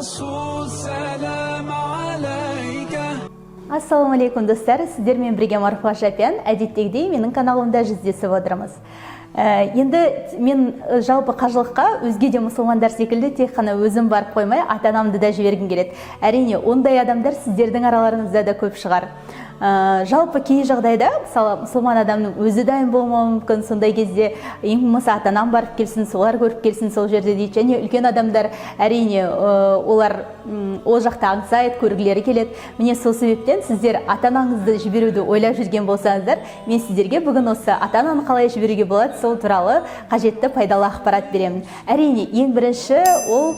رسول سلام عليك. Ассаламу алейкум достар, сіздермен бірге Марфуға Шапян. Әдеттегідей менің каналымда жүздесіп отырмыз. Енді мен жалпы қажылыққа өзге де мұсылмандар секілді тек қана өзім барып қоймай, ата-анамды да жібергім келеді. Әрине, ондай адамдар сіздердің араларыңызда да көп шығар. Жалпы кей жағдайда, мысалы, мұсылман адамның өзі дайын болмауы мүмкін, сондай кезде ең болмаса ата-анам барып келсін, солар көріп келсін сол жерде дейді. Және үлкен адамдар әрине олар ол жақта аңсайды, көргілері келеді. Міне сол себептен сіздер ата-анаңызды жіберуді ойлап жүрген болсаңыздар, мен сіздерге бүгін осы ата-ананы қалай жіберуге болады, сол туралы қажетті пайдалы ақпарат беремін. Әрине, ең бірінші ол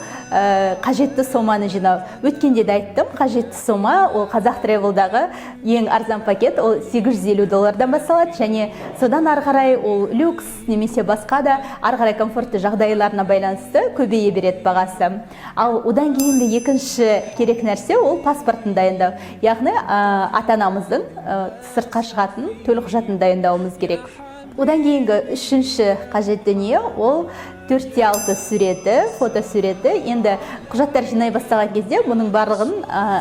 қажетті соманы жинау. Өткенде де айттым, қажетті сома ол Қазақ Travel-дағы ең арзан пакет, ол $850 басталады, және содан ары қарай ол люкс немесе басқа да ары қарай комфортты жағдайларына байланысты көбейе береді бағасы. Ал одан кейінгі екінші керек нәрсе ол паспортын дайындау. Яғни ата-анамыздың сыртқа шығатын төлқұжатын дайындауымыз керек. Одан кейінгі үшінші қажет дүние ол 4x6 суреті, фото суреті. Енді құжаттар жинай бастаған кезде бұның барлығын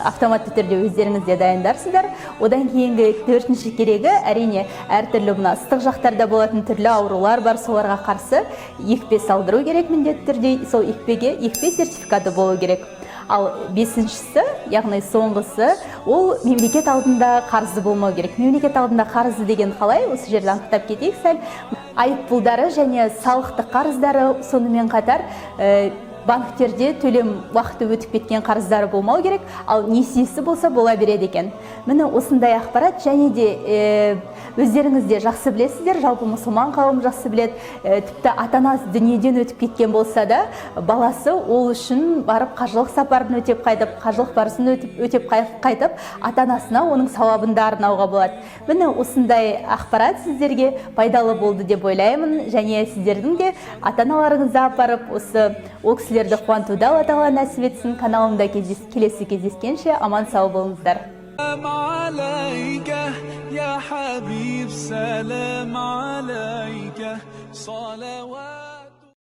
автоматты түрде өздеріңіз де дайындарсыздар. Одан кейінгі төртінші керегі әрине әртүрлі мына ыстық жақтарда болатын түрлі аурулар бар, соларға қарсы екпе салдыру керек міндетті түрде. Сол екпе сертификаты болу керек. Ал бесіншісі, яғни соңғысы, ол мемлекет алдында қарызы болмау керек. Мемлекет алдында қарызы деген қалай? Осы жерде анықтап кетейік сәл. Айыппұлдары және салықтық қарыздары, сонымен қатар банктерде төлем уақыты өтіп кеткен қарыздары болмау керек, ал несиесі болса бола береді екен. Міне осындай ақпарат, және де өздеріңіз де жақсы білесіздер, жалпы мұсылман қауым жақсы біледі. Тіпті ата-анасы дүниеден өтіп кеткен болса да, баласы ол үшін барып қажылық сапарын өтеп қайтып, қажылық барысын өтеп қайтып, ата-анасына оның сауабын арнауға болады. Міне осындай ақпарат сіздерге пайдалы болды деп ойлаймын, және сіздердің де ата-аналарыңызды апарып осы ол кісілерді қуантуды Алла Тағала нәсіп етсін. Каналымда келесі кездескенше аман сау болыңыздар. سلام عليك يا حبيب سلام عليك صلوات